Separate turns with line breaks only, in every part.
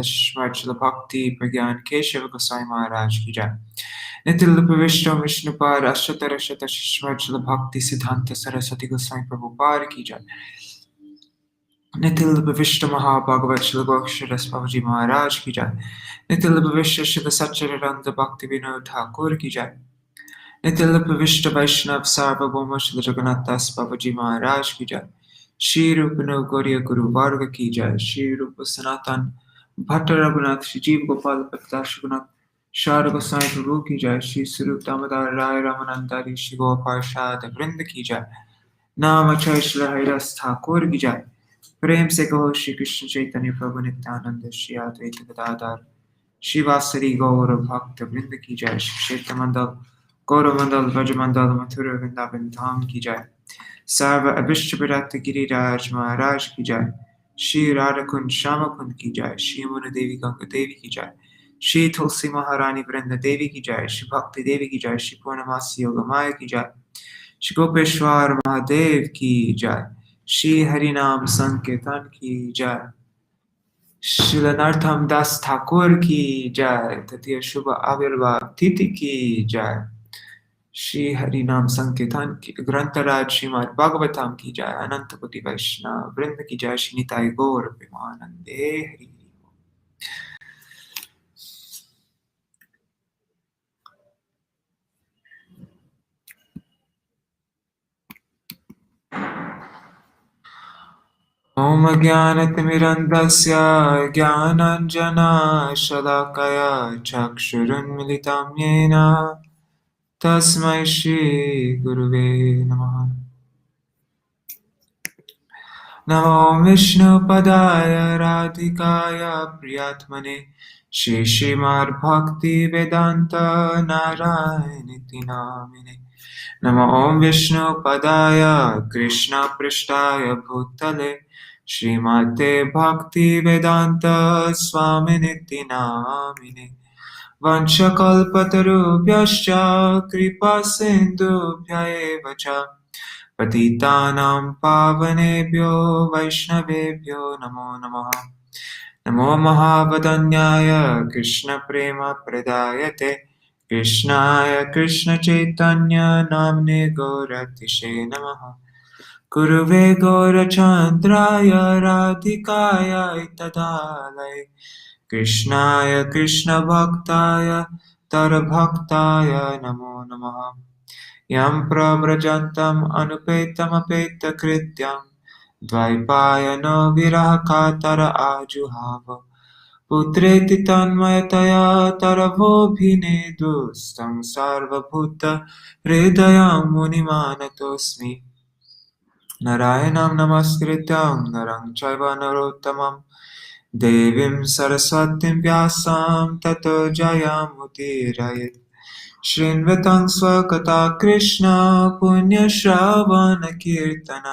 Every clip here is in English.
Śrīmad Bhakti Pragyan Keshav Goswami Maharaj ki jai. Nitil Vishnu Vishnupad Ashtarashata Śrīmad Bhakti Siddhanta Saraswati Goswami Prabhupada ki jai. Nitil Vishnu Mahabhagavat Shilabhaksharas Babaji Maharaj ki jai. Nitil Vishnu Shiva Satchidananda Bhakti Vinod Thakur ki jai. Nitil Vishnu Vaishnav Sarvabhauma Shri Jagannath Das Babaji Maharaj ki jai. Shri Rupano Gauriya Guru Varga ki jai. Shri Rupa Sanatan Bhatta Raghunath Shri Jiva Gopal Bhatta Shri Shara Goswami Prabhu ki jai. Shri Surup Damodar Rai Ramanandari Shri Gaur Parshad Vrinda ki jai. Nam Acharya Shri Haridas Thakur ki jai. प्रेम से कहो श्री कृष्ण चैतन्य प्रभु नित्यानंद श्री अद्वैत गदाधर शिवासरी गौर भक्त वृंद की जय। श्री क्षेत्र मंडल गौर मंडल ब्रज मंडल मथुरा वृंदावन धाम की जय। सर्व अभिष्ट विरक्त गिरिराज महाराज की जय। श्री राधा कुंज श्याम कुंज की जय। श्री मुनि देवी गंगा देवी की जय। श्री तुलसी महारानी वृंद देवी की जय। श्री भक्ति देवी की जय। श्री पूर्णमासी योग माया की जय। श्री गोपेश्वर महादेव की जय। श्री हरिनाम संकीर्तन की जय। श्री नरोत्तम दास ठाकुर की जय। तृतीय शुभ आविर्भाव तिथि की जय। श्री हरिनाम संकीर्तन की ग्रंथराज श्रीमद् भागवतम की जय। अनंत कोटि वैष्णव वृंद की जय। श्री निताई गौर प्रेमानंदे हरि। ओम ज्ञानतिमिरन्धस्य ज्ञानाञ्जनशलाकया चक्षुरुन्मिलितं येन तस्मै श्रीगुरुवे नमः। नमो विष्णुपदाय राधिकाय प्रियात्मने श्रीमद्भक्तिवेदान्त नारायणीति नामिने। नमो विष्णुपदाय कृष्णपृष्ठाय भूतले श्रीमते भक्तिवेदान्त स्वामिनिति नामिने। वंशकल्पतरुभ्यश्च कृपासिन्धुभ्य एव च पतितानां पावनेभ्यो वैष्णवेभ्यो नमो नमः। नमो महावदन्याय कृष्णप्रेमप्रदायते कृष्णाय कृष्णचैतन्य नाम्ने गौरतिशे नमः। गुरुवे गौरचन्द्राय राधिकाय तदालये कृष्णाय कृष्णभक्ताय तरभक्ताय नमो नमः। यं प्रव्रजन्तम् अनुपेतमपेतकृत्यं द्वैपायनो विरहकातर आजुहाव पुत्रेति तन्मयतया तरवोऽभिनेदुस्तं सर्वभूतहृदयं मुनिमानतोऽस्मि। नारायणं नमस्कृत्यं नरं चैव नरोत्तमं देवीं सरस्वतीं व्यासं ततो जयमुदीरयेत्। शृण्वतं स्वकथा कृष्ण पुण्यश्रवणकीर्तन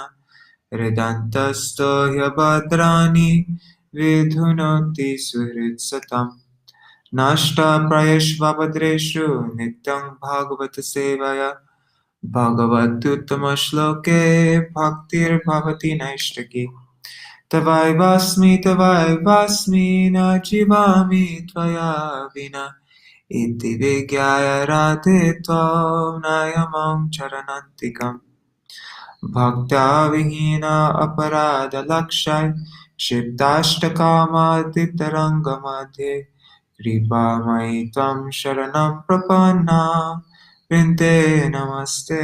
हृदन्तस्तो ह्यभद्राणि विधुनोति सुहृत्सतम्। नष्टप्रायेष्वभद्रेषु नित्यं भागवत सेवया भगवत्युत्तमश्लोके भक्तिर्भवति नैष्टिकी। तवैवास्मि न जीवामि त्वया विना इति विज्ञाय राधे त्वां नायमं चरणन्तिकम्। भक्त्या विहीना अपराधलक्षय क्षिप्ताष्टकामादितरङ्गमध्ये कृपामयि त्वं शरणं प्रपन्ना वृन्दे नमस्ते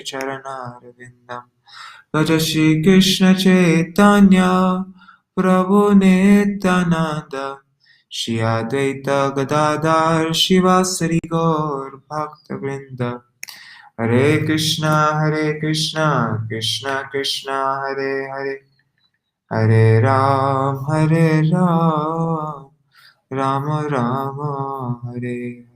चरणारविन्दम्। भज श्रीकृष्ण चैतन्य प्रभु नित्यानन्द श्री अद्वैत गदाधर शिवासरि गौर भक्तवृंद। हरे Krishna Krishna Krishna Hare Hare Hare Ram Ram Ram Hare Hare.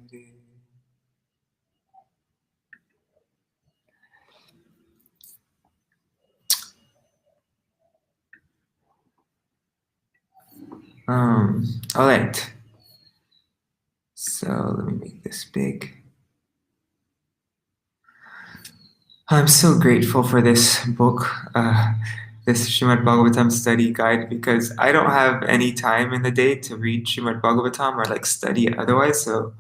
All right. So let me make this big. I'm so grateful for this book. this Śrīmad-Bhāgavatam study guide because I don't have any time in the day to read Śrīmad-Bhāgavatam or like study it otherwise. So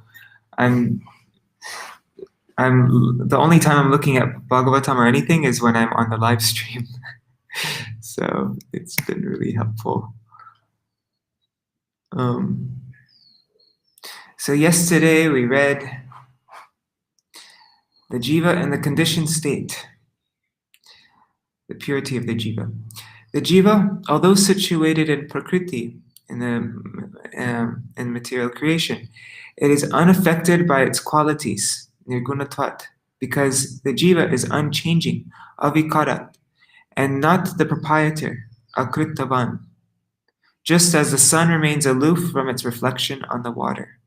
I'm the only time I'm looking at Bhagavatam or anything is when I'm on the live stream. So it's been really helpful. So yesterday we read the Jiva and the conditioned state, the purity of the Jiva. The Jiva, although situated in Prakriti, in material creation, it is unaffected by its qualities, nirgunatvat, because the Jiva is unchanging, avikarat, and not the proprietor, akrittavan, just as the sun remains aloof from its reflection on the water.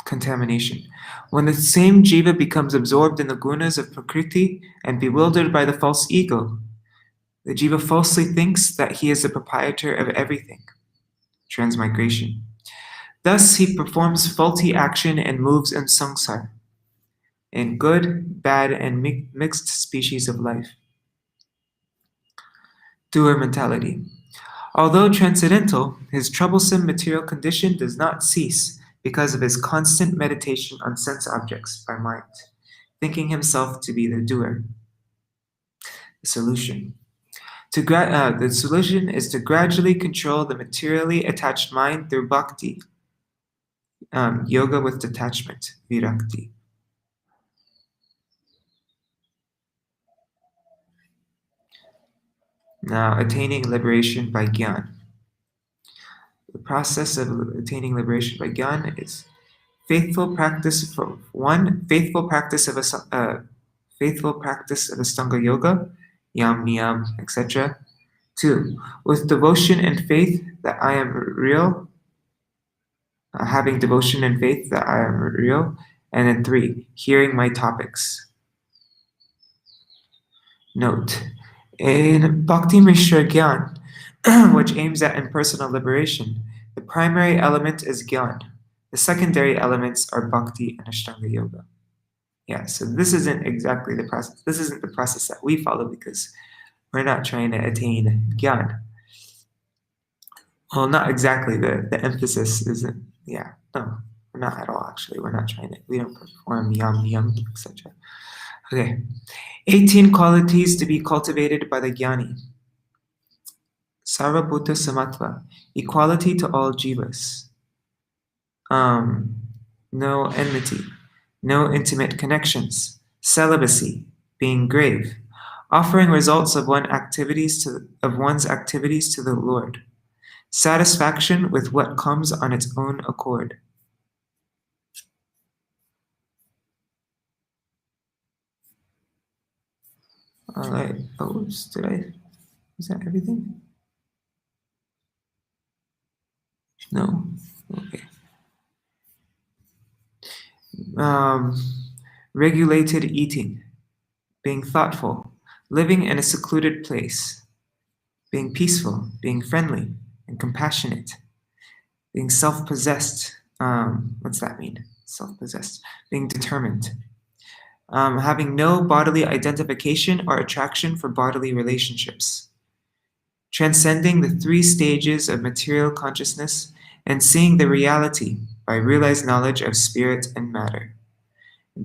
Contamination. When the same Jiva becomes absorbed in the gunas of Prakriti and bewildered by the false ego, the Jiva falsely thinks that he is the proprietor of everything. Transmigration. Thus he performs faulty action and moves in samsara, in good, bad, and mixed species of life. Doer mentality. Although transcendental, his troublesome material condition does not cease because of his constant meditation on sense objects by mind, thinking himself to be the doer. The solution. The solution is to gradually control the materially attached mind through bhakti, yoga with detachment, virakti. Now, attaining liberation by Gyani. The process of attaining liberation by Gyani is faithful practice of Astanga yoga, yam, niyam, etc. 2. With devotion and faith that I am real, having devotion and faith that I am real. And then 3. Hearing my topics. Note, in Bhakti Mishra Gyan, which aims at impersonal liberation, the primary element is Gyan. The secondary elements are Bhakti and Ashtanga Yoga. Yeah, so this isn't exactly the process. This isn't the process that we follow because we're not trying to attain Gyan. Well, not exactly. The emphasis isn't, no, we're not at all actually. We're not trying to, we don't perform yam, etc. Okay, 18 qualities to be cultivated by the Gyani. Sarvabhuta Samatva, equality to all jivas. No enmity, no intimate connections, celibacy, being grave, offering results of one's activities to the Lord, satisfaction with what comes on its own accord. All right. Is that everything? No. Okay. Regulated eating, being thoughtful, living in a secluded place, being peaceful, being friendly and compassionate, being self-possessed. What's that mean? Self-possessed. Being determined. Having no bodily identification or attraction for bodily relationships. Transcending the 3 stages of material consciousness and seeing the reality by realized knowledge of spirit and matter.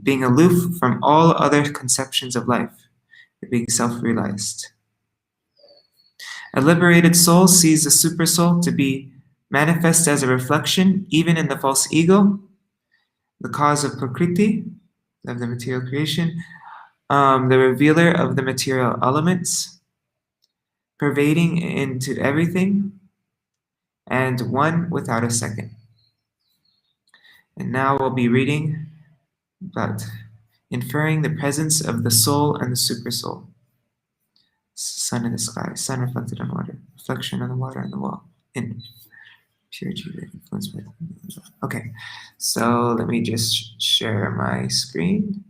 Being aloof from all other conceptions of life, being self-realized. A liberated soul sees the supersoul to be manifest as a reflection, even in the false ego, the cause of Prakriti, of the material creation, the revealer of the material elements, pervading into everything, and one without a second. And now we'll be reading about inferring the presence of the soul and the supersoul. Sun in the sky, sun reflected on water, reflection on the water on the wall, in pure Jiva influenced by. Okay, so let me just share my screen.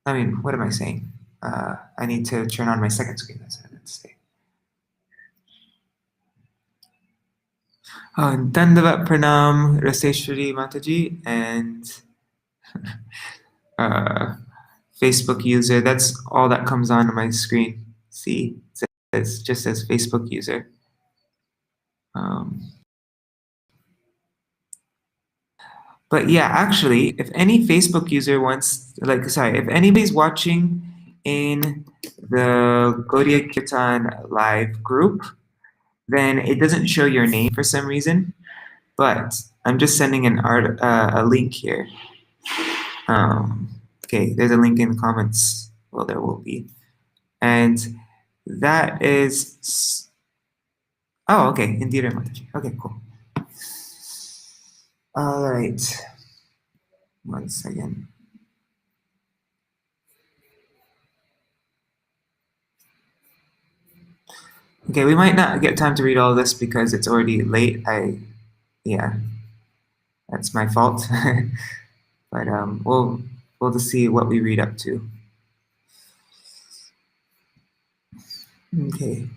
What am I saying? I need to turn on my second screen. That's what I meant to say. Dandavat Pranam Raseshwari Mataji, and Facebook user. That's all that comes on my screen. See, it just says Facebook user. But yeah, actually, if any Facebook user wants, if anybody's watching in the Gaudiya Kirtan live group, then it doesn't show your name for some reason. But I'm just sending a link here. Okay, there's a link in the comments. Well, there will be. And that is, oh, okay, Indira Mataji. Okay, cool. All right. One second. Okay, we might not get time to read all this because it's already late. Yeah, that's my fault. But we'll just see what we read up to. Okay.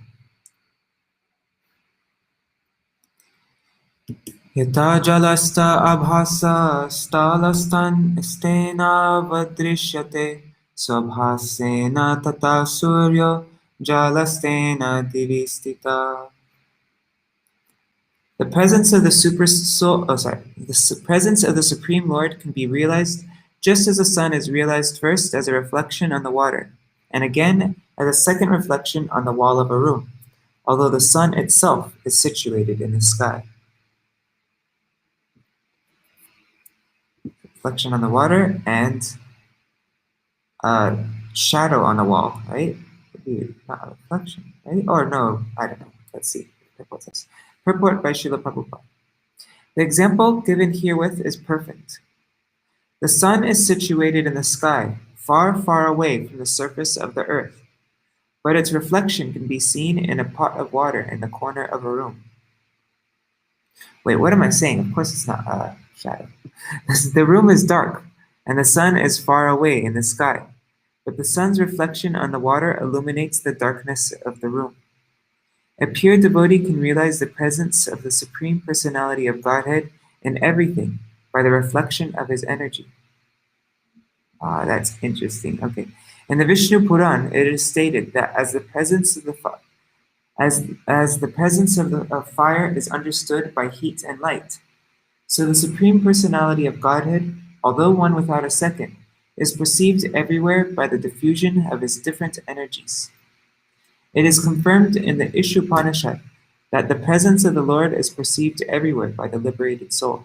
Yata jalasta abhasa stalastan stena vadrishyate swabhasena tata surya jalastena divistita. The presence of the presence of the Supreme Lord can be realized just as the sun is realized first as a reflection on the water, and again as a second reflection on the wall of a room, although the sun itself is situated in the sky. Reflection on the water and shadow on the wall, right? Maybe not a reflection, right? Or no, I don't know. Let's see. Purport by Srila Prabhupada. The example given herewith is perfect. The sun is situated in the sky, far, far away from the surface of the earth, but its reflection can be seen in a pot of water in the corner of a room. Wait, what am I saying? Of course it's not a shadow. The room is dark, and the sun is far away in the sky, but the sun's reflection on the water illuminates the darkness of the room. A pure devotee can realize the presence of the Supreme Personality of Godhead in everything by the reflection of his energy. That's interesting. Okay. In the Vishnu Puran, it is stated that as the presence of fire is understood by heat and light, so the Supreme Personality of Godhead, although one without a second, is perceived everywhere by the diffusion of his different energies. It is confirmed in the Ishupanishad that the presence of the Lord is perceived everywhere by the liberated soul,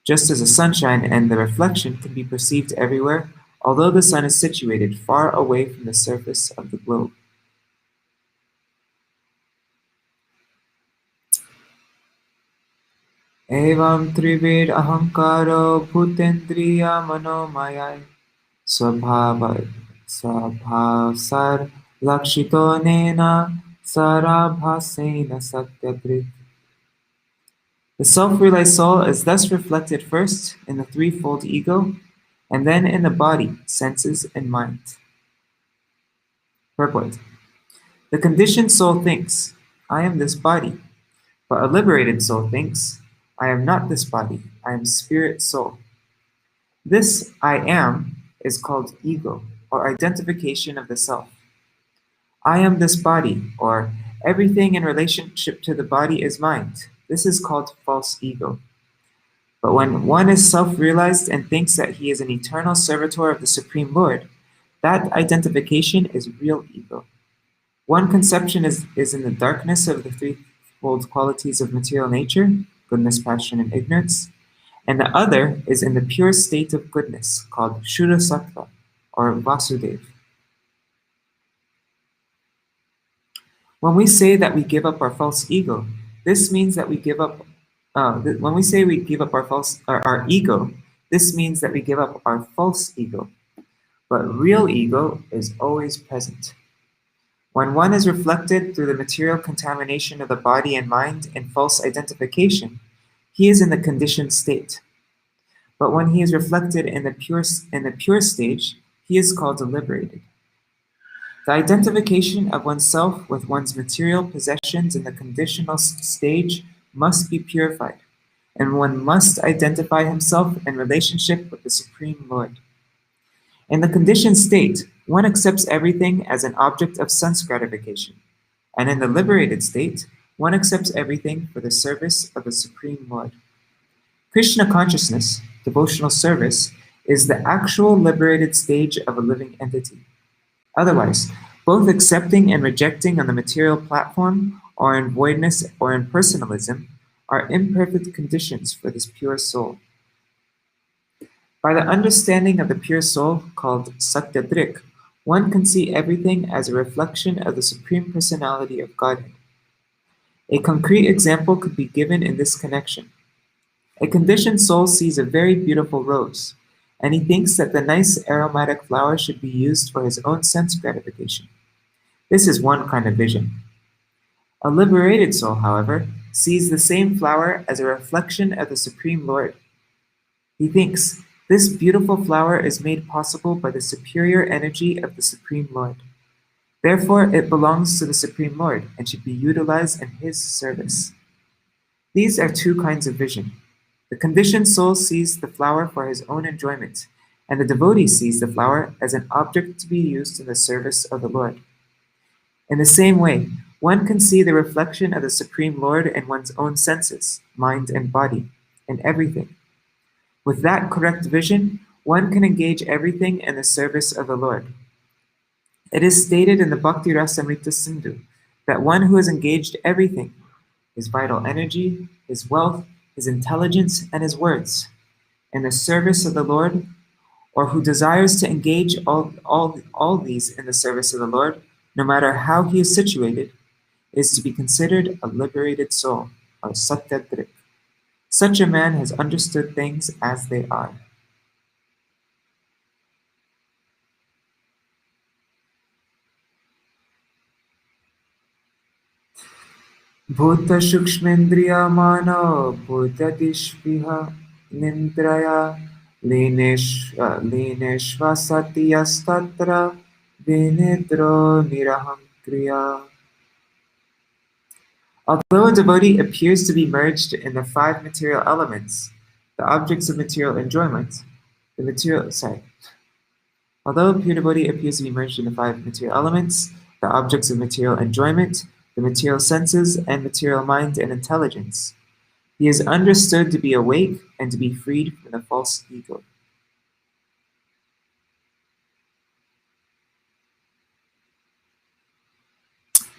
just as the sunshine and the reflection can be perceived everywhere, although the sun is situated far away from the surface of the globe. Evam trivid ahankaro bhutendriya manomayai svabhavasar lakshito nena sarabhasena satyadrit. The self-realized soul is thus reflected first in the threefold ego, and then in the body, senses, and mind. Purport. The conditioned soul thinks, I am this body, but a liberated soul thinks, I am not this body, I am spirit soul. This I am is called ego, or identification of the self. I am this body, or everything in relationship to the body is mind. This is called false ego. But when one is self-realized and thinks that he is an eternal servitor of the Supreme Lord, that identification is real ego. One conception is in the darkness of the threefold qualities of material nature, goodness, passion, and ignorance, and the other is in the pure state of goodness, called Shuddha Sattva, or Vasudeva. When we say that we give up our false ego, this means that we give up. When we say we give up our ego, this means that we give up our false ego. But real ego is always present. When one is reflected through the material contamination of the body and mind in false identification, he is in the conditioned state. But when he is reflected in the pure stage, he is called liberated. The identification of oneself with one's material possessions in the conditional stage must be purified, and one must identify himself in relationship with the Supreme Lord. In the conditioned state, one accepts everything as an object of sense gratification, and in the liberated state, one accepts everything for the service of the Supreme Lord. Krishna consciousness, devotional service, is the actual liberated stage of a living entity. Otherwise, both accepting and rejecting on the material platform, or in voidness or in personalism, are imperfect conditions for this pure soul. By the understanding of the pure soul, called Satyadrik, one can see everything as a reflection of the Supreme Personality of Godhead. A concrete example could be given in this connection. A conditioned soul sees a very beautiful rose, and he thinks that the nice aromatic flower should be used for his own sense gratification. This is one kind of vision. A liberated soul, however, sees the same flower as a reflection of the Supreme Lord. He thinks, this beautiful flower is made possible by the superior energy of the Supreme Lord. Therefore, it belongs to the Supreme Lord and should be utilized in his service. These are two kinds of vision. The conditioned soul sees the flower for his own enjoyment, and the devotee sees the flower as an object to be used in the service of the Lord. In the same way, one can see the reflection of the Supreme Lord in one's own senses, mind and body, in everything. With that correct vision, one can engage everything in the service of the Lord. It is stated in the Bhakti Rasamrita Sindhu that one who has engaged everything, his vital energy, his wealth, his intelligence, and his words, in the service of the Lord, or who desires to engage all these in the service of the Lord, no matter how he is situated, is to be considered a liberated soul, or Satyadrik. Such a man has understood things as they are. Bhuta Shukshmendriya Mano Bhutadishviha Nindraya Lineshvasati Yastatra Vinidro Niraham Kriya. Although a devotee appears to be merged in the five material elements, the objects of material enjoyment, Although a pure devotee appears to be merged in the five material elements, the objects of material enjoyment, the material senses, and material mind and intelligence, he is understood to be awake and to be freed from the false ego.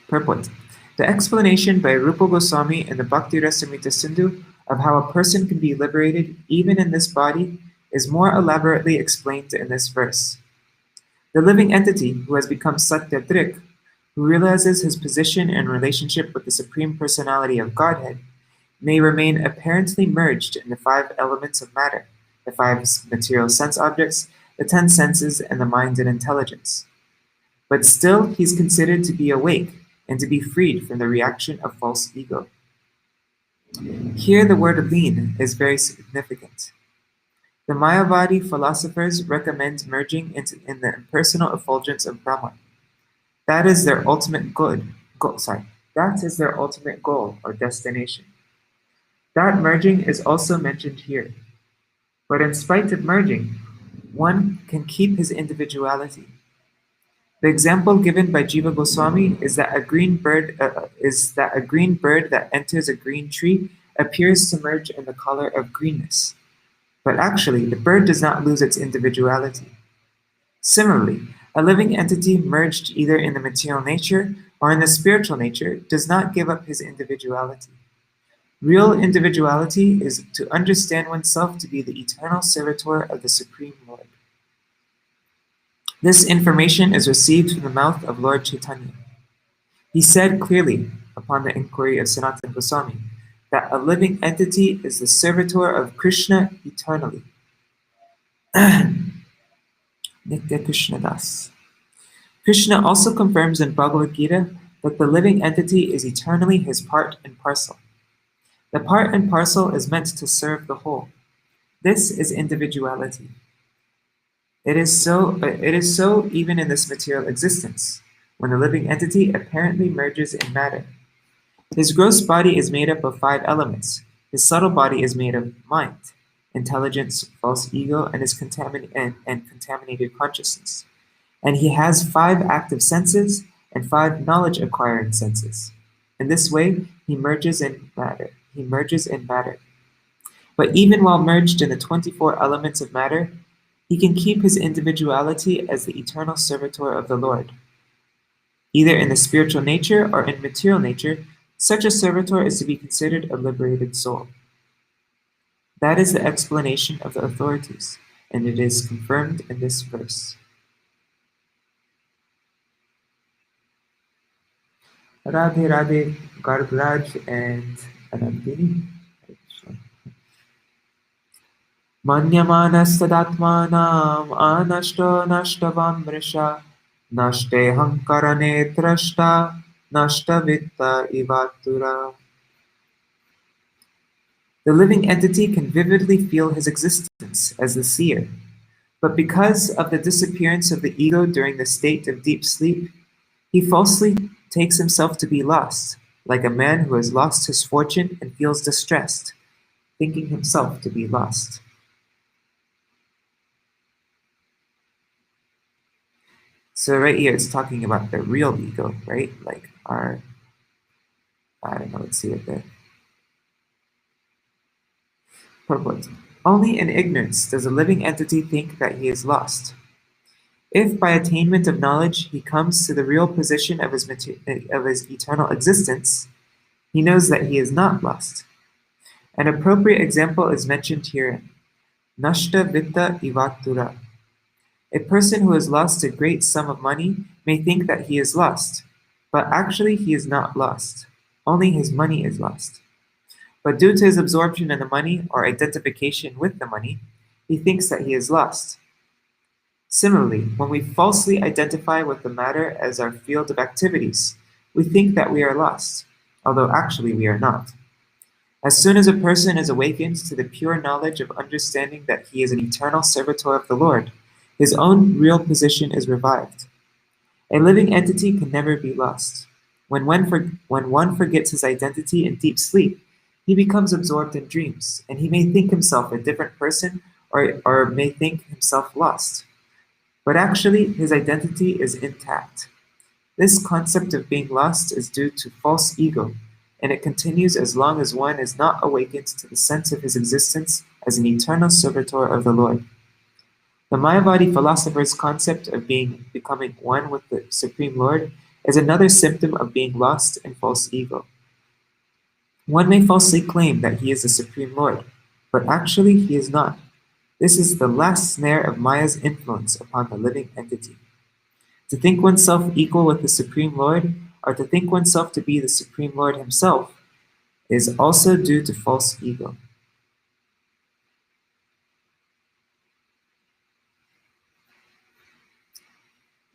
Purport. The explanation by Rupa Goswami in the Bhakti Rasamrita Sindhu of how a person can be liberated even in this body is more elaborately explained in this verse. The living entity who has become Satyadrik, who realizes his position and relationship with the Supreme Personality of Godhead, may remain apparently merged in the five elements of matter, the five material sense objects, the 10 senses, and the mind and intelligence. But still, he is considered to be awake and to be freed from the reaction of false ego. Here, the word lean is very significant. The Mayavadi philosophers recommend merging in the impersonal effulgence of Brahman. That is their ultimate That is their ultimate goal or destination. That merging is also mentioned here. But in spite of merging, one can keep his individuality. The example given by Jiva Goswami is that a green bird that enters a green tree appears to merge in the color of greenness. But actually, the bird does not lose its individuality. Similarly, a living entity merged either in the material nature or in the spiritual nature does not give up his individuality. Real individuality is to understand oneself to be the eternal servitor of the Supreme Lord. This information is received from the mouth of Lord Chaitanya. He said clearly, upon the inquiry of Sanatana Goswami, that a living entity is the servitor of Krishna eternally. Nitya Krishna Das. Krishna also confirms in Bhagavad Gita that the living entity is eternally his part and parcel. The part and parcel is meant to serve the whole. This is individuality. It is so even in this material existence, when the living entity apparently merges in matter. His gross body is made up of 5 elements. His subtle body is made of mind. intelligence, false ego, and his contaminated consciousness. And he has 5 active senses and 5 knowledge-acquiring senses. In this way, he merges in matter. But even while merged in the 24 elements of matter, he can keep his individuality as the eternal servitor of the Lord. Either in the spiritual nature or in material nature, such a servitor is to be considered a liberated soul. That is the explanation of the authorities, and it is confirmed in this verse. Radhe Radhe, Gargraj and Anandini. Manyamanasthadatmanam anashto nashtavam mrisha nashte hankarane trashta nashtavitta ivatura. The living entity can vividly feel his existence as the seer, but because of the disappearance of the ego during the state of deep sleep, he falsely takes himself to be lost, like a man who has lost his fortune and feels distressed, thinking himself to be lost. So right here it's talking about the real ego, right? Like our, I don't know, let's see it there. Purport. Only in ignorance does a living entity think that he is lost. If by attainment of knowledge he comes to the real position of his eternal existence, he knows that he is not lost. An appropriate example is mentioned herein. Nashta vitta ivatura. A person who has lost a great sum of money may think that he is lost, but actually he is not lost. Only his money is lost. But due to his absorption in the money or identification with the money, he thinks that he is lost. Similarly, when we falsely identify with the matter as our field of activities, we think that we are lost, although actually we are not. As soon as a person is awakened to the pure knowledge of understanding that he is an eternal servitor of the Lord, his own real position is revived. A living entity can never be lost. When one forgets his identity in deep sleep, he becomes absorbed in dreams, and he may think himself a different person or may think himself lost. But actually, his identity is intact. This concept of being lost is due to false ego, and it continues as long as one is not awakened to the sense of his existence as an eternal servitor of the Lord. The Mayavadi philosopher's concept of becoming one with the Supreme Lord is another symptom of being lost in false ego. One may falsely claim that he is the Supreme Lord, but actually he is not. This is the last snare of Maya's influence upon the living entity. To think oneself equal with the Supreme Lord, or to think oneself to be the Supreme Lord himself, is also due to false ego.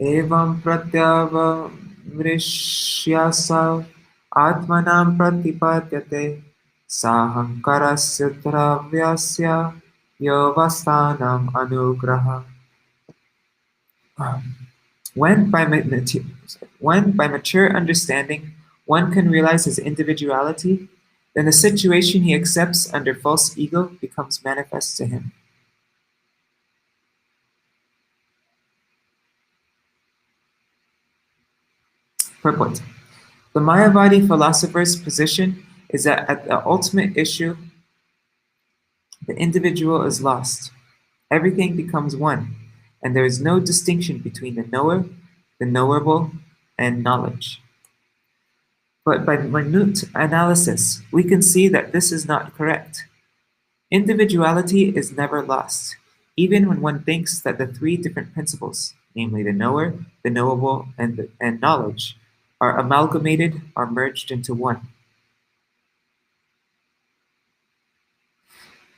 Evam pratyavamrishyasa atmanam pratipadyate sahankarasya dravyasya yovastanam anugraha. When by mature understanding one can realize his individuality, then the situation he accepts under false ego becomes manifest to him. Purport. The Mayavadi philosopher's position is that at the ultimate issue, the individual is lost. Everything becomes one, and there is no distinction between the knower, the knowable, and knowledge. But by minute analysis, we can see that this is not correct. Individuality is never lost, even when one thinks that the 3 different principles, namely the knower, the knowable, and knowledge, are amalgamated or merged into one.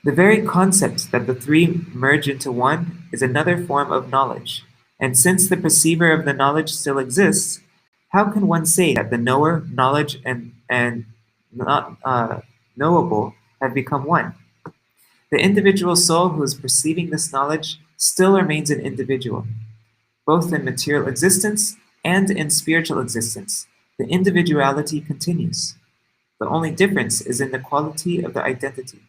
The very concept that the 3 merge into one is another form of knowledge, and since the perceiver of the knowledge still exists, how can one say that the knower, knowledge, and not knowable have become one? The individual soul who is perceiving this knowledge still remains an individual. Both in material existence and in spiritual existence, the individuality continues. The only difference is in the quality of the identity.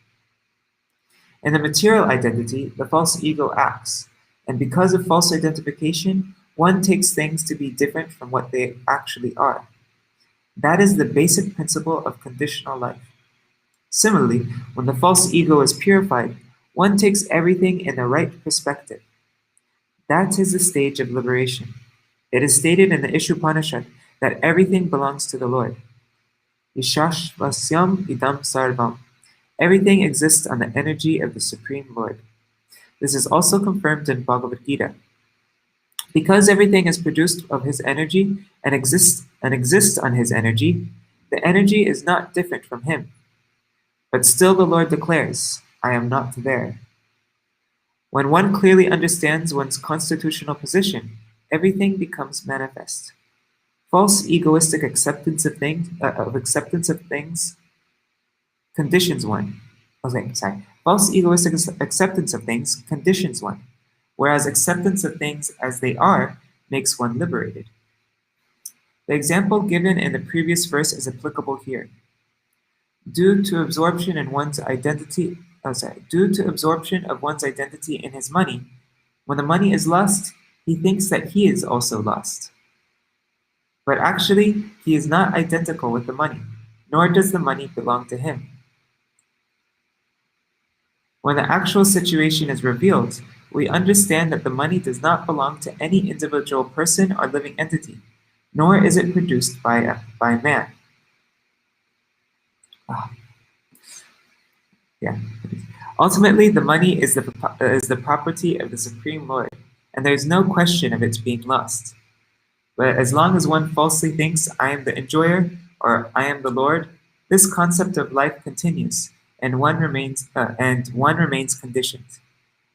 In the material identity, the false ego acts, and because of false identification, one takes things to be different from what they actually are. That is the basic principle of conditional life. Similarly, when the false ego is purified, one takes everything in the right perspective. That is the stage of liberation. It is stated in the Ishupanishad that everything belongs to the Lord. Ishashvasyam idam sarvam. Everything exists on the energy of the Supreme Lord. This is also confirmed in Bhagavad Gita. Because everything is produced of his energy and exists on his energy, the energy is not different from him. But still the Lord declares, I am not there. When one clearly understands one's constitutional position, everything becomes manifest. False egoistic acceptance of things conditions one. False egoistic acceptance of things conditions one, whereas acceptance of things as they are makes one liberated. The example given in the previous verse is applicable here. Due to absorption of one's identity in his money, when the money is lost, he thinks that he is also lost. But actually, he is not identical with the money, nor does the money belong to him. When the actual situation is revealed, we understand that the money does not belong to any individual person or living entity, nor is it produced by man. Ultimately, the money is the property of the Supreme Lord, and there is no question of its being lost. But as long as one falsely thinks, I am the enjoyer, or I am the Lord, this concept of life continues, and one remains conditioned.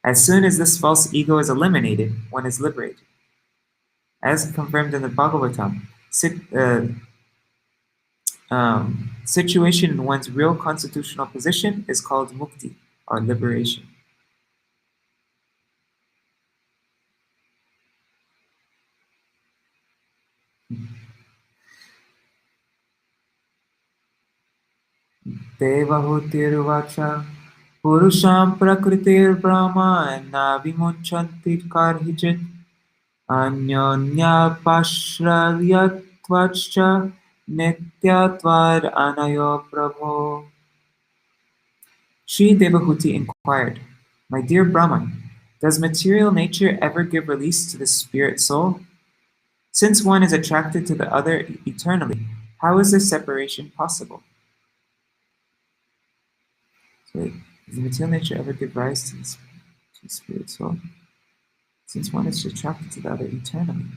As soon as this false ego is eliminated, one is liberated. As confirmed in the Bhagavatam, situation in one's real constitutional position is called mukti, or liberation. Devahuti Purusham prakritir brahma na vimunchanti karhijit anyonya pashrayatvacha nityatvad anayo prabho. Sri Devahuti inquired, My dear Brahman, does material nature ever give release to the spirit soul? Since one is attracted to the other eternally, how is this separation possible? So, does the material nature ever give rise to the spirit soul? Since one is attracted to the other eternally,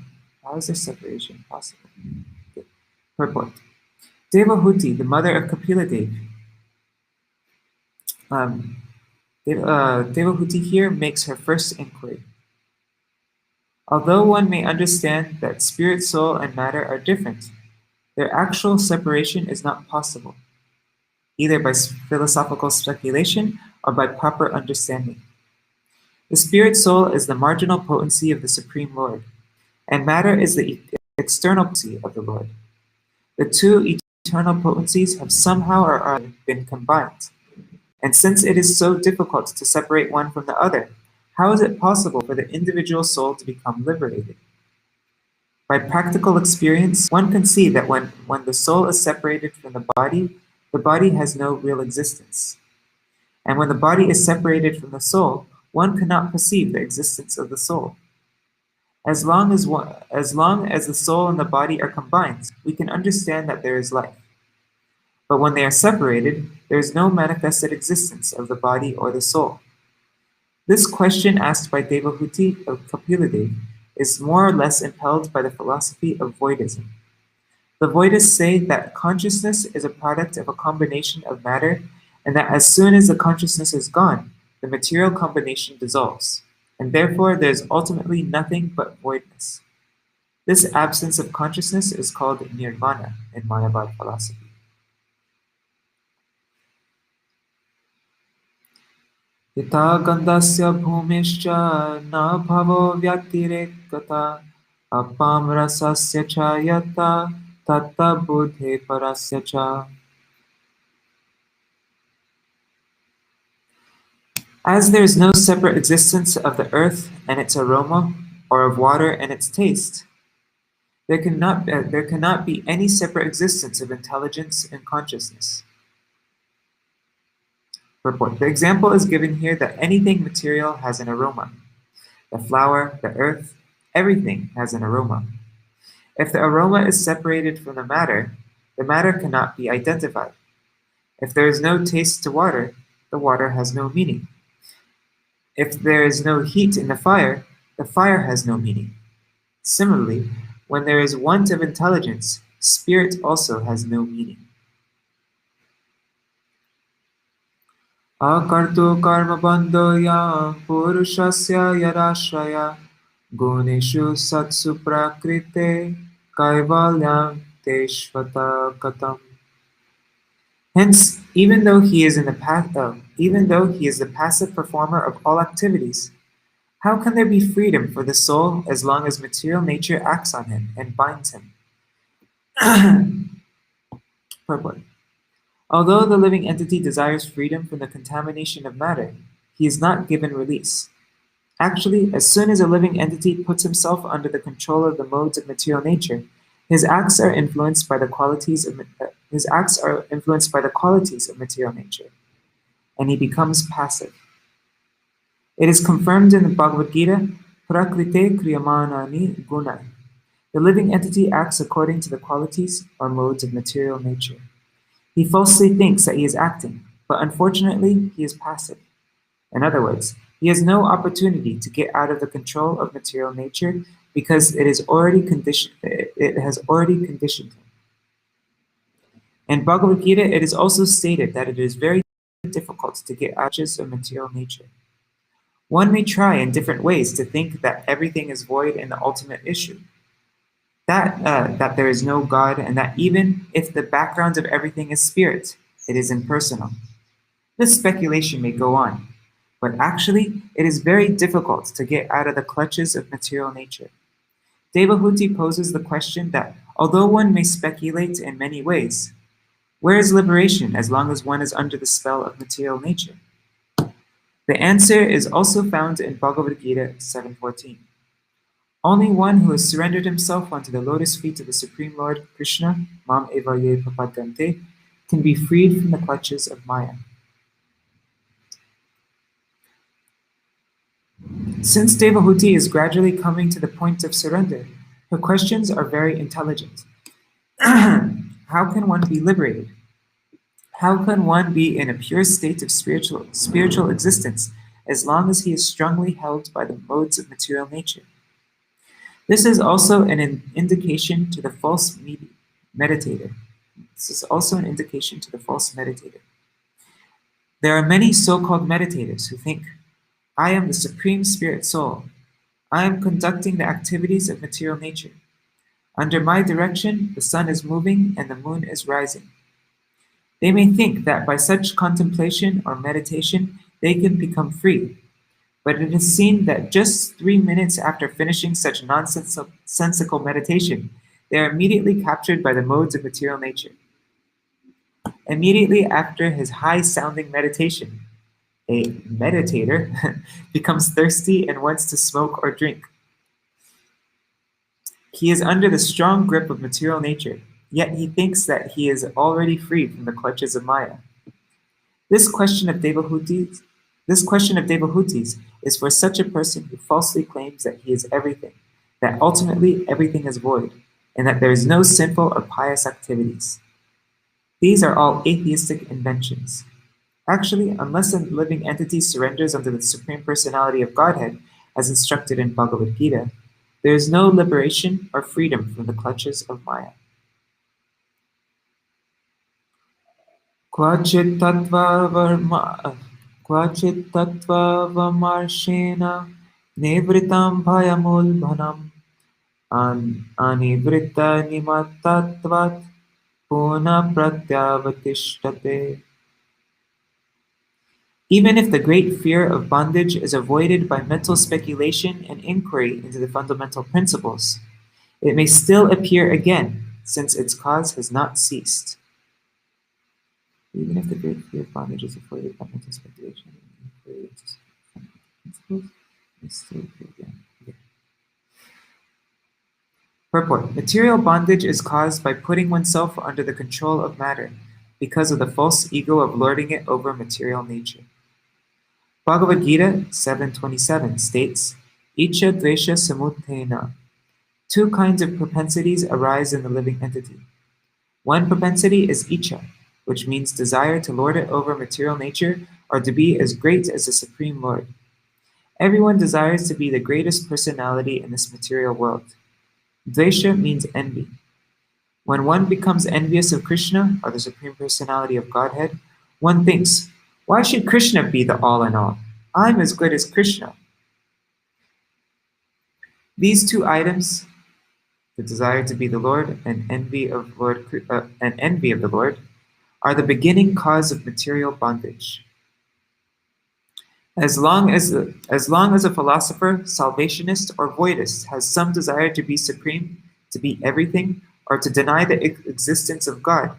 how is this separation possible? Purport. Devahuti, the mother of Kapila Devahuti here makes her first inquiry. Although one may understand that spirit, soul, and matter are different, their actual separation is not possible, either by philosophical speculation or by proper understanding. The spirit soul is the marginal potency of the Supreme Lord, and matter is the external potency of the Lord. The two eternal potencies have somehow or other been combined, and since it is so difficult to separate one from the other, how is it possible for the individual soul to become liberated? By practical experience, one can see that when the soul is separated from the body has no real existence. And when the body is separated from the soul, one cannot perceive the existence of the soul. As long as the soul and the body are combined, we can understand that there is life. But when they are separated, there is no manifested existence of the body or the soul. This question asked by Devahuti of Kapila is more or less impelled by the philosophy of voidism. The voidists say that consciousness is a product of a combination of matter, and that as soon as the consciousness is gone, the material combination dissolves, and therefore there is ultimately nothing but voidness. This absence of consciousness is called nirvana in Mayavad philosophy. Yata gandhasya bhumischa na bhavo vyatirekata apam rasasya cha yata tatta buddhe parasya cha. As there is no separate existence of the earth and its aroma, or of water and its taste, there cannot be any separate existence of intelligence and consciousness. Purport. The example is given here that anything material has an aroma. The flower, the earth, everything has an aroma. If the aroma is separated from the matter cannot be identified. If there is no taste to water, the water has no meaning. If there is no heat in the fire has no meaning. Similarly, when there is want of intelligence, spirit also has no meaning. Akarto karma bandhoya purushasya yarashraya guneshu satsu prakrite kaivalyam teshvata katam. Hence, even though he is the passive performer of all activities, how can there be freedom for the soul as long as material nature acts on him and binds him? Purport. Although the living entity desires freedom from the contamination of matter, he is not given release. Actually, as soon as a living entity puts himself under the control of the modes of material nature, his acts are influenced by the qualities of material nature, and he becomes passive. It is confirmed in the Bhagavad Gita, Prakrite kriyamanani gunai. The living entity acts according to the qualities or modes of material nature. He falsely thinks that he is acting, but unfortunately he is passive. In other words, he has no opportunity to get out of the control of material nature because it has already conditioned him. In Bhagavad Gita, it is also stated that it is very difficult to get out of material nature. One may try in different ways to think that everything is void in the ultimate issue, that there is no God, and that even if the background of everything is spirit, it is impersonal. This speculation may go on, but actually it is very difficult to get out of the clutches of material nature. Devahuti poses the question that although one may speculate in many ways, where is liberation as long as one is under the spell of material nature? The answer is also found in Bhagavad Gita 7:14. Only one who has surrendered himself onto the lotus feet of the Supreme Lord Krishna, Mam eva ye papadante, can be freed from the clutches of Maya. Since Devahuti is gradually coming to the point of surrender, her questions are very intelligent. How can one be liberated? How can one be in a pure state of spiritual existence as long as he is strongly held by the modes of material nature? This is also an indication to the false meditator. There are many so-called meditators who think, I am the Supreme Spirit Soul. I am conducting the activities of material nature. Under my direction, the sun is moving and the moon is rising. They may think that by such contemplation or meditation, they can become free. But it is seen that just 3 minutes after finishing such nonsensical meditation, they are immediately captured by the modes of material nature. Immediately after his high-sounding meditation, a meditator becomes thirsty and wants to smoke or drink. He is under the strong grip of material nature, yet he thinks that he is already free from the clutches of Maya. This question of Devahutis is for such a person who falsely claims that he is everything, that ultimately everything is void, and that there is no sinful or pious activities. These are all atheistic inventions. Actually, unless a living entity surrenders unto the Supreme Personality of Godhead, as instructed in Bhagavad Gita, there is no liberation or freedom from the clutches of Maya. Kvachit tattva vamarshena nevritam bhayamulbhanam anivritta nimattvat puna pratyavatishtate. Even if the great fear of bondage is avoided by mental speculation and inquiry into the fundamental principles, it may still appear again, since its cause has not ceased. Even if the great fear of bondage is avoided by mental speculation and inquiry into Purport. Material bondage is caused by putting oneself under the control of matter because of the false ego of lording it over material nature. Bhagavad Gita 7:27 states, Icha dvesha samuttena. Two kinds of propensities arise in the living entity. One propensity is icha, which means desire to lord it over material nature or to be as great as the Supreme Lord. Everyone desires to be the greatest personality in this material world. Dvesha means envy. When one becomes envious of Krishna, or the Supreme Personality of Godhead, one thinks, why should Krishna be the all in all? I'm as good as Krishna. These two items, the desire to be the Lord and envy of the Lord, are the beginning cause of material bondage. As long as a philosopher, salvationist, or voidist has some desire to be supreme, to be everything, or to deny the existence of God,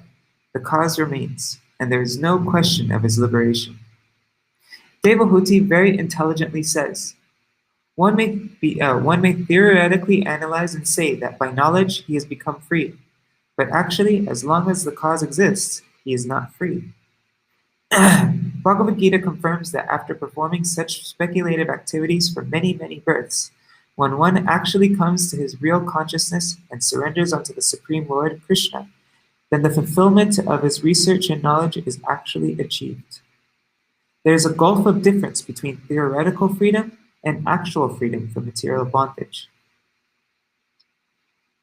the cause remains, and there is no question of his liberation. Devahuti very intelligently says, one may theoretically analyze and say that by knowledge he has become free, but actually, as long as the cause exists, he is not free. Bhagavad Gita confirms that after performing such speculative activities for many, many births, when one actually comes to his real consciousness and surrenders unto the Supreme Lord Krishna, then the fulfillment of his research and knowledge is actually achieved. There is a gulf of difference between theoretical freedom and actual freedom from material bondage.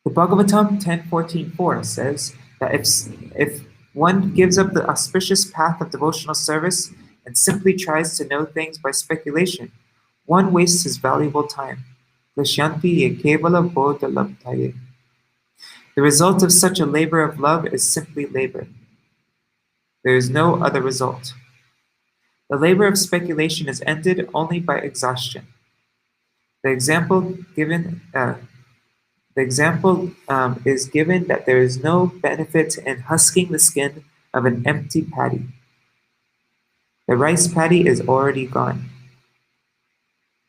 The Bhagavatam 10.14.4 says that if one gives up the auspicious path of devotional service and simply tries to know things by speculation, one wastes his valuable time. Klashyanti ye kevala bodha labdhaye. The result of such a labor of love is simply labor. There is no other result. The labor of speculation is ended only by exhaustion. The example is given that there is no benefit in husking the skin of an empty paddy. The rice paddy is already gone.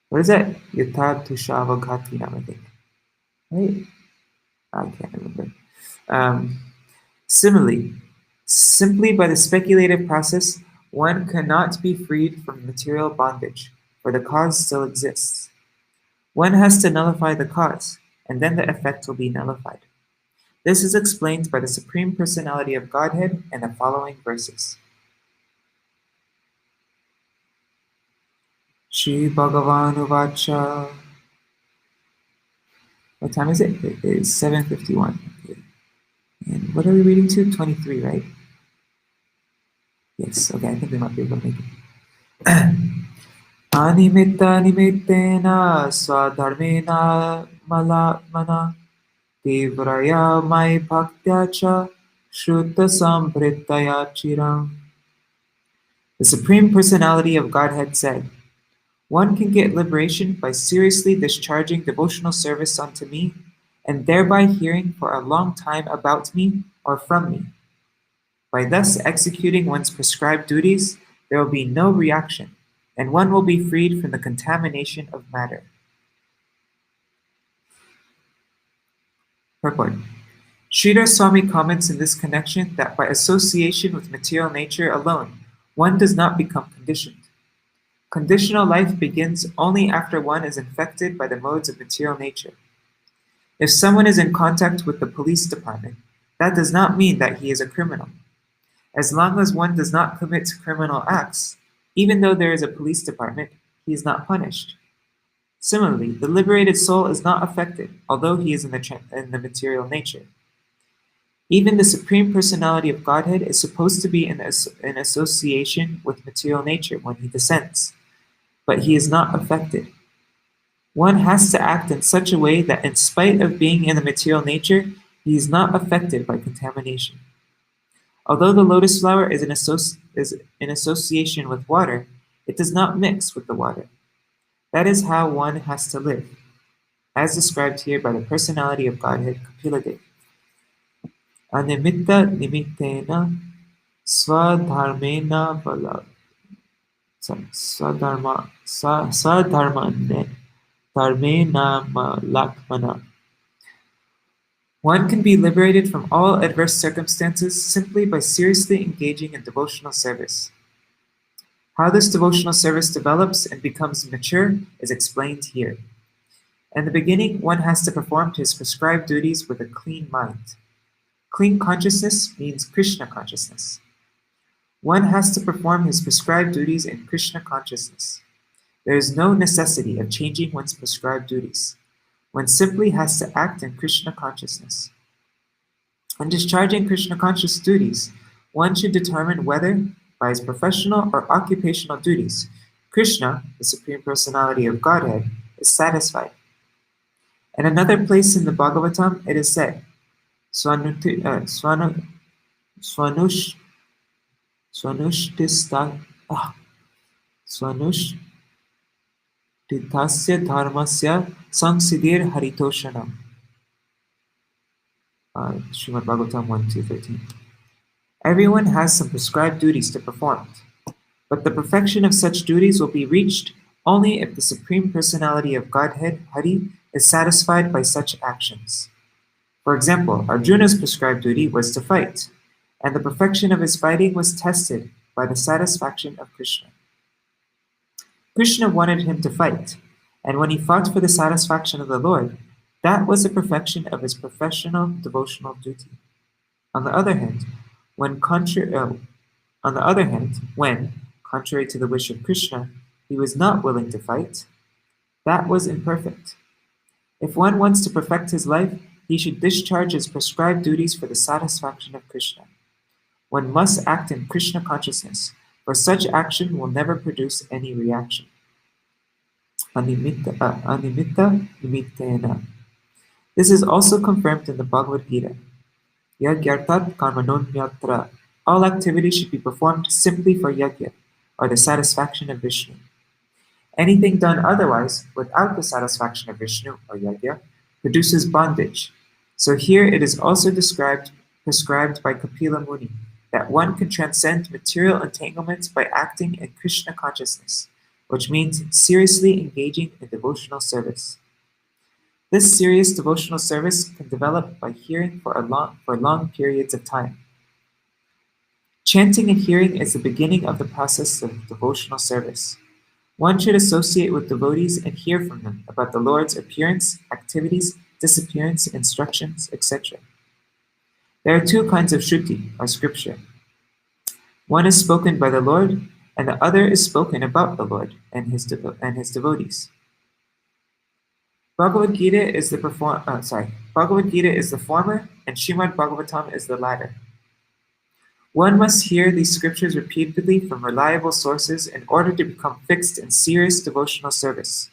What is that? Yatha Tushavaghatinam, I think. Right? I can't remember. Similarly, simply by the speculative process, one cannot be freed from material bondage, for the cause still exists. One has to nullify the cause, and then the effect will be nullified. This is explained by the Supreme Personality of Godhead in the following verses. Shri Bhagavan Uvacha. What time is it? It is 7:51. Okay. And what are we reading to? 23, right? Yes, okay, I think we might be able to make it. Animita nimittena swadharmena malatmana tivraya mai bhaktya cha shrutta sambhritaya chiram. The Supreme Personality of Godhead said, one can get liberation by seriously discharging devotional service unto me, and thereby hearing for a long time about me or from me. By thus executing one's prescribed duties, there will be no reaction, and one will be freed from the contamination of matter. Purport. Sridhar Swami comments in this connection that by association with material nature alone, one does not become conditioned. Conditional life begins only after one is infected by the modes of material nature. If someone is in contact with the police department, that does not mean that he is a criminal. As long as one does not commit criminal acts, even though there is a police department, he is not punished. Similarly, the liberated soul is not affected, although he is in the material nature. Even the Supreme Personality of Godhead is supposed to be in association with material nature when he descends, but he is not affected. One has to act in such a way that in spite of being in the material nature, he is not affected by contamination. Although the lotus flower is in association with water, it does not mix with the water. That is how one has to live, as described here by the Personality of Godhead, Kapila. Animitta nimittena swadharmena vala. Sadharmane Dharmena Lakmana. One can be liberated from all adverse circumstances simply by seriously engaging in devotional service. How this devotional service develops and becomes mature is explained here. In the beginning, one has to perform his prescribed duties with a clean mind. Clean consciousness means Krishna consciousness. One has to perform his prescribed duties in Krishna consciousness. There is no necessity of changing one's prescribed duties. One simply has to act in Krishna consciousness. In discharging Krishna conscious duties, one should determine whether, by his professional or occupational duties, Krishna, the Supreme Personality of Godhead, is satisfied. In another place in the Bhagavatam, it is said, Swanushthitasya dharmasya samsiddhir haritoshanam. Śrīmad-Bhāgavatam 1-13. Everyone has some prescribed duties to perform, but the perfection of such duties will be reached only if the Supreme Personality of Godhead, Hari, is satisfied by such actions. For example, Arjuna's prescribed duty was to fight, and the perfection of his fighting was tested by the satisfaction of Krishna. Krishna wanted him to fight, and when he fought for the satisfaction of the Lord, that was the perfection of his professional devotional duty. On the other hand, when, contrary to the wish of Krishna, he was not willing to fight, that was imperfect. If one wants to perfect his life, he should discharge his prescribed duties for the satisfaction of Krishna. One must act in Krishna consciousness, for such action will never produce any reaction. Animitta nimittena. This is also confirmed in the Bhagavad Gita. Yagyartat karmanonyatra. All activities should be performed simply for yajna, or the satisfaction of Vishnu. Anything done otherwise, without the satisfaction of Vishnu or yajna, produces bondage. So here it is also prescribed by Kapila Muni that one can transcend material entanglements by acting in Krishna consciousness, which means seriously engaging in devotional service. This serious devotional service can develop by hearing for long periods of time. Chanting and hearing is the beginning of the process of devotional service. One should associate with devotees and hear from them about the Lord's appearance, activities, disappearance, instructions, etc. There are two kinds of Shruti, or scripture. One is spoken by the Lord, and the other is spoken about the Lord and his devotees. Bhagavad Gita is the former, and Śrīmad-Bhāgavatam is the latter. One must hear these scriptures repeatedly from reliable sources in order to become fixed in serious devotional service.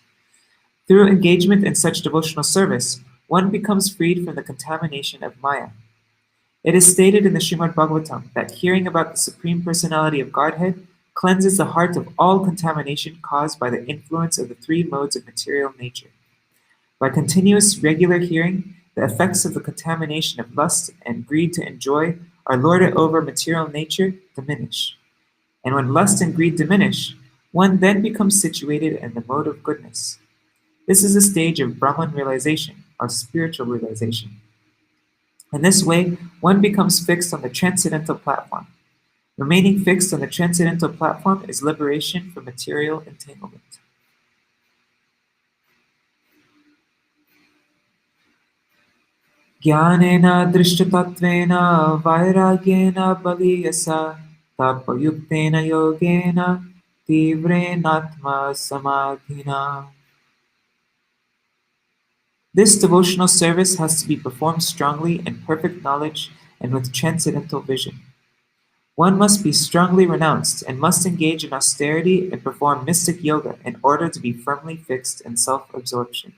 Through engagement in such devotional service, one becomes freed from the contamination of Maya. It is stated in the Śrīmad-Bhāgavatam that hearing about the Supreme Personality of Godhead cleanses the heart of all contamination caused by the influence of the three modes of material nature. By continuous, regular hearing, the effects of the contamination of lust and greed to enjoy are lorded over material nature diminish. And when lust and greed diminish, one then becomes situated in the mode of goodness. This is a stage of Brahman realization, or spiritual realization. In this way, one becomes fixed on the transcendental platform. Remaining fixed on the transcendental platform is liberation from material entanglement. Jnanena drishtatattvena vairagyena baliyasa tapayuktena yogena tivrenatma samadhina. This devotional service has to be performed strongly in perfect knowledge and with transcendental vision. One must be strongly renounced and must engage in austerity and perform mystic yoga in order to be firmly fixed in self-absorption.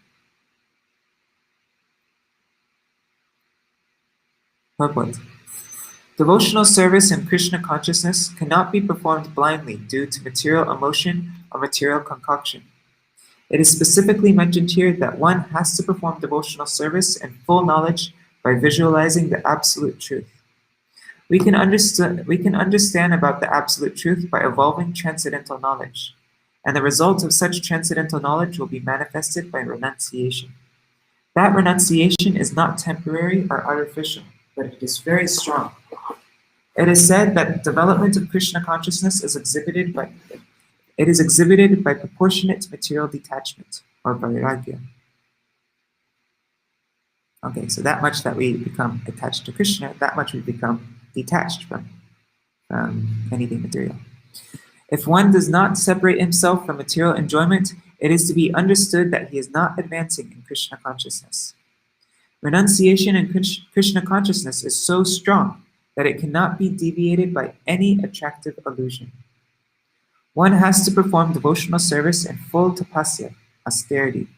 Purport. Devotional service in Krishna consciousness cannot be performed blindly due to material emotion or material concoction. It is specifically mentioned here that one has to perform devotional service in full knowledge by visualizing the absolute truth. We can understand about the absolute truth by evolving transcendental knowledge, and the result of such transcendental knowledge will be manifested by renunciation. That renunciation is not temporary or artificial, but it is very strong. It is said that development of Krishna consciousness is exhibited by proportionate material detachment, or vairagya. Okay, so that much that we become attached to Krishna, that much we become detached from anything material. If one does not separate himself from material enjoyment, it is to be understood that he is not advancing in Krishna consciousness. Renunciation in Krishna consciousness is so strong that it cannot be deviated by any attractive illusion. One has to perform devotional service in full tapasya, austerity.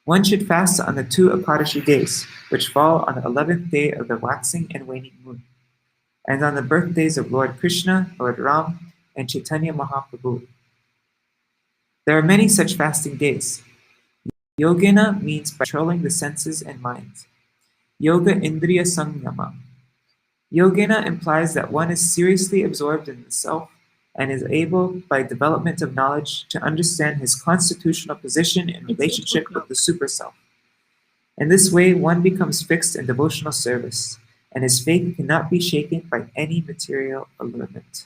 One should fast on the 2 Ekadashi days, which fall on the 11th day of the waxing and waning moon, and on the birthdays of Lord Krishna, Lord Ram, and Chaitanya Mahaprabhu. There are many such fasting days. Yogena means by controlling the senses and mind. Yoga Indriya Samyama. Yogena implies that one is seriously absorbed in the self and is able, by development of knowledge, to understand his constitutional position in relationship with the super-self. In this way, one becomes fixed in devotional service, and his faith cannot be shaken by any material allurement.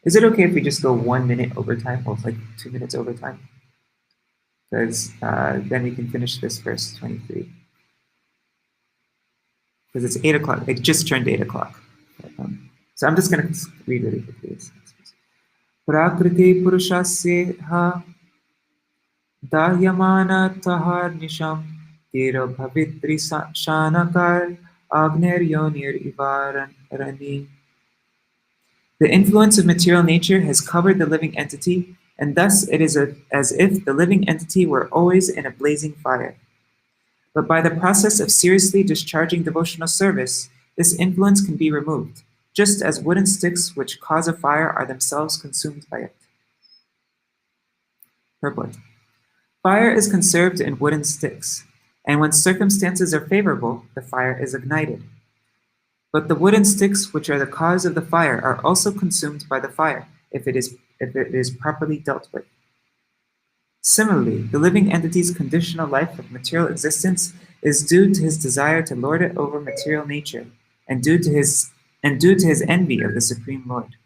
Is it okay if we just go 1 minute overtime, or like 2 minutes overtime? Because then we can finish this verse 23. Because it's 8 o'clock. It just turned 8 o'clock. So I'm just going to read really quickly. Prakriti purushasya dahyamana tahar nisham tira bhavitri shanakar agner yonir ivarani. The influence of material nature has covered the living entity, and thus it is as if the living entity were always in a blazing fire. But by the process of seriously discharging devotional service, this influence can be removed, just as wooden sticks which cause a fire are themselves consumed by it. Purport. Fire is conserved in wooden sticks, and when circumstances are favorable, the fire is ignited. But the wooden sticks which are the cause of the fire are also consumed by the fire, if it is properly dealt with. Similarly, the living entity's conditional life of material existence is due to his desire to lord it over material nature, and due to his envy of the Supreme Lord.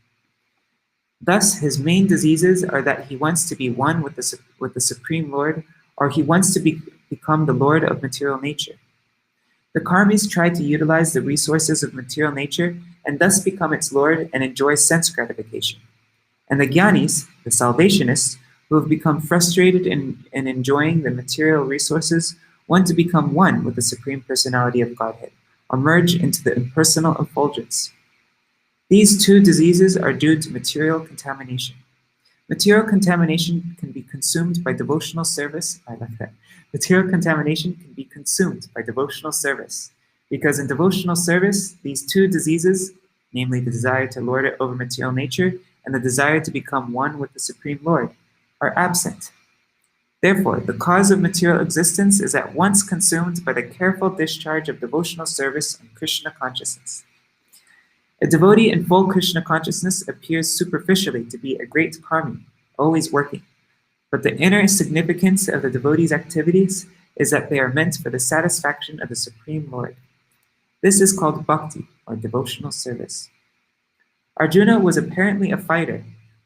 Thus, his main diseases are that he wants to be one with the Supreme Lord, or he wants to become the Lord of material nature. The karmis try to utilize the resources of material nature and thus become its lord and enjoy sense gratification. And the Gyanis, the salvationists, who have become frustrated in enjoying the material resources, want to become one with the Supreme Personality of Godhead, or merge into the impersonal effulgence. These two diseases are due to material contamination. Material contamination can be consumed by devotional service. I like that. Material contamination can be consumed by devotional service, because in devotional service, these two diseases, namely the desire to lord it over material nature and the desire to become one with the Supreme Lord, are absent. Therefore, the cause of material existence is at once consumed by the careful discharge of devotional service and Krishna consciousness. A devotee in full Krishna consciousness appears superficially to be a great karmi, always working. But the inner significance of the devotee's activities is that they are meant for the satisfaction of the Supreme Lord. This is called bhakti, or devotional service. Arjuna was apparently a fighter,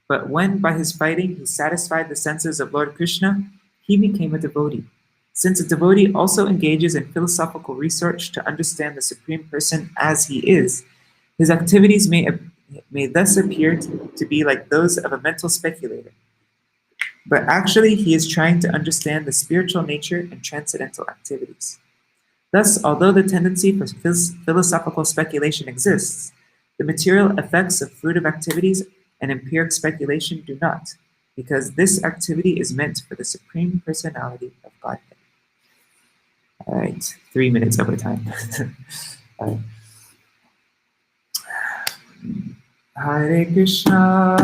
but when by his fighting he satisfied the senses of Lord Krishna, he became a devotee. Since a devotee also engages in philosophical research to understand the Supreme Person as he is, his activities may thus appear to be like those of a mental speculator. But actually, he is trying to understand the spiritual nature and transcendental activities. Thus, although the tendency for philosophical speculation exists, the material effects of fruitive activities and empiric speculation do not, because this activity is meant for the Supreme Personality of Godhead. All right, 3 minutes over time. All right. Hare Krishna,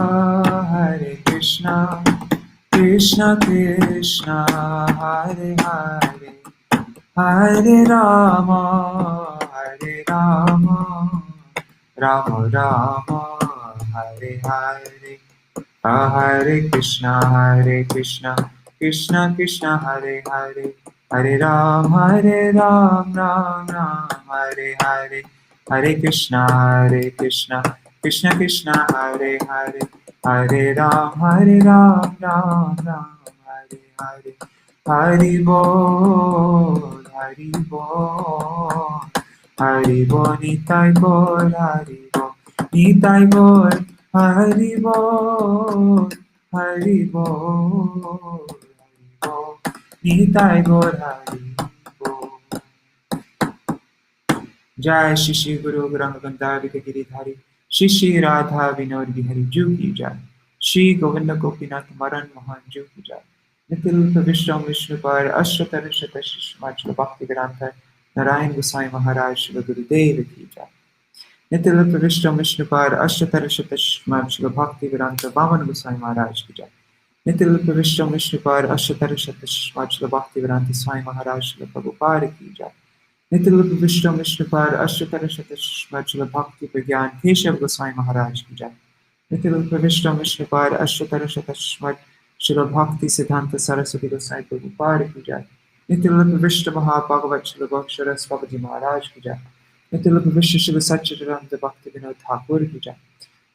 Krishna Krishna Hare Hare Hare Rama Rama Rama Hare Hare Hare Krishna Krishna Krishna Hare Hare Hare Ram Ram Ram Hare Hare Hare Krishna Krishna Krishna Hare Hare Hare Ram Ram Ram Hare Hare Hari Bol Hari Bol Nitai Bol Hari Bol Nitai Bol Hari Bol Hari Bol Nitai Bol Hari Bol Jai Shri Shri Guru Gauranga Gandharika Giridhari Shri Shri Radha Vinod Bihari Ju Ki Jai Shri Govinda Gopinath Maran Mohan Ju Ki Jai Nitil Vishram Vishnupar Ashtatar Shata Shishmachla Bhakti Vedanta Narayan Goswami Maharaj Shri Gurudev Ki Jai Nitil Vishram Vishnupar Ashtatar Shata Shishmachla Bhakti Vedanta Vaman Goswami Maharaj Ki Jai Nitil Vishram Vishnupar Ashtatar Shata Shishmachla Bhakti Vedanta Swami Maharaj Shri Prabhupada Ki Jai Nitil Vishram Vishnupar Ashtatar Shata Shishmachla Bhakti Vigyan Keshav Goswami Maharaj Ki Jai Nitil Vishram Vishnupar Ashtatar Shata Shishmachla Shila Bhakti Siddhanta Saraswati Goswami Prabhupada Ki Jai Nitil Vishra-Bhāgavatam Shila Bhakshara Swabhaji Maharaj Ki Jai Nitil Vishra Shila Satchidananda Bhakti Vinod Thakur Ki Jai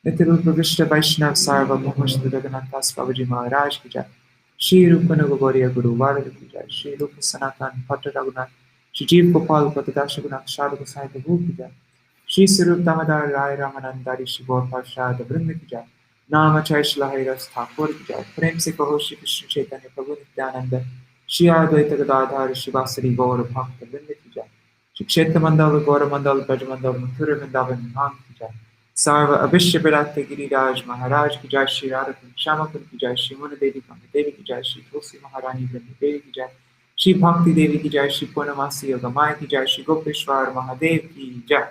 Nitil Vishra Vaishnav Sarva Bhumashta Raghunatha Swabhaji Maharaj Ki Jai Shri Rupa Nagavariya Guru Varada Ki Jai Shri Rupa Sanatan Bhatta Raghunath Shri Jiva Gopal Patadasha Gunath Shadha Goswami Prabhu Ki Jai Shri Sarup Damodar Rai Ramanandari Shri Gaur Parshad Vrinda Ki Jai Namachay Shilahairas Thakur Ki Jai Prem Se Kaho Shri Krishna Chaitanya Prabhu Nityananda Shri Advaita Gadadhar Shri Vasari Gaur Bhakta Vrinda Ki Jai Shri Kshetra Mandal Gaur Mandal Braj Mandal Mathura Vrindavan Dham Ki Jai Sarva Abhishya Bharata Giriraj Maharaj Ki Jai Shri Radhakund Shamakund Ki Jai Shri Muna Devi Kanga Devi Ki Jai Shri Tulsi Maharani Vrinda Devi Ki Jai Shri Bhakti Devi Ki Jai Shri Purnamasi Yogamaya Ki Jai Shri Gopeshwar Mahadev Ki Jai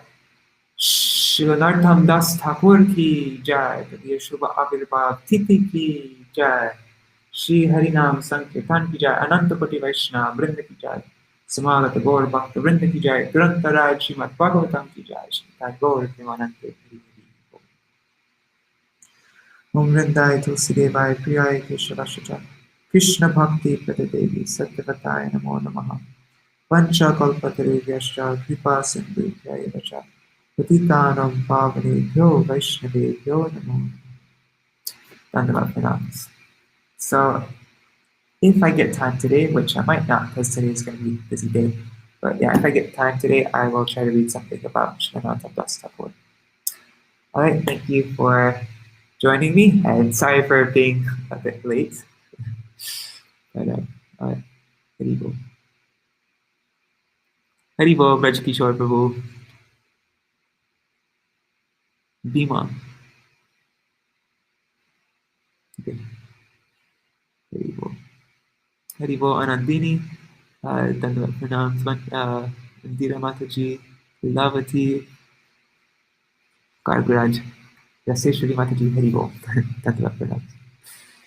Shri Nartham Das Thakur Ki Jai Tadiya Shubha Avirbhav Tithi Ki Jai Shri Harinam Sankirtan Ki Jai Anantapati Vaishnava Vrinda Ki Jai Samagata Gaur Bhakta Vrinda Ki Jai Grantha Raj Śrīmad-Bhāgavatam Ki Jai Shri Gaur Premanante Om Vrindai Tulsidevai Priyai Keshavashacha Krishna Bhakti Pradadevi Satyavataya Namo Namaha Vancha Kalpatarubhyascha Kripa Sindhubhya Vacha Patitanam Pavanebhyo Vaishnavebhyo Namo Dandava Pranams. So, if I get time today, which I might not because today is going to be a busy day, but yeah, if I get time today, I will try to read something about Śrīmad Das Thakur. Alright, thank you for joining me, and sorry for being a bit late. But, alright, Haribol. Haribol, Braj Kishore Prabhu. Bhima. Okay. Haribol. Haribol Anandini. Dandavat Pranams. Indira Mataji. Lavati. Gargraj. Yaseshwari Mataji. Haribol. Dandavat Pranams.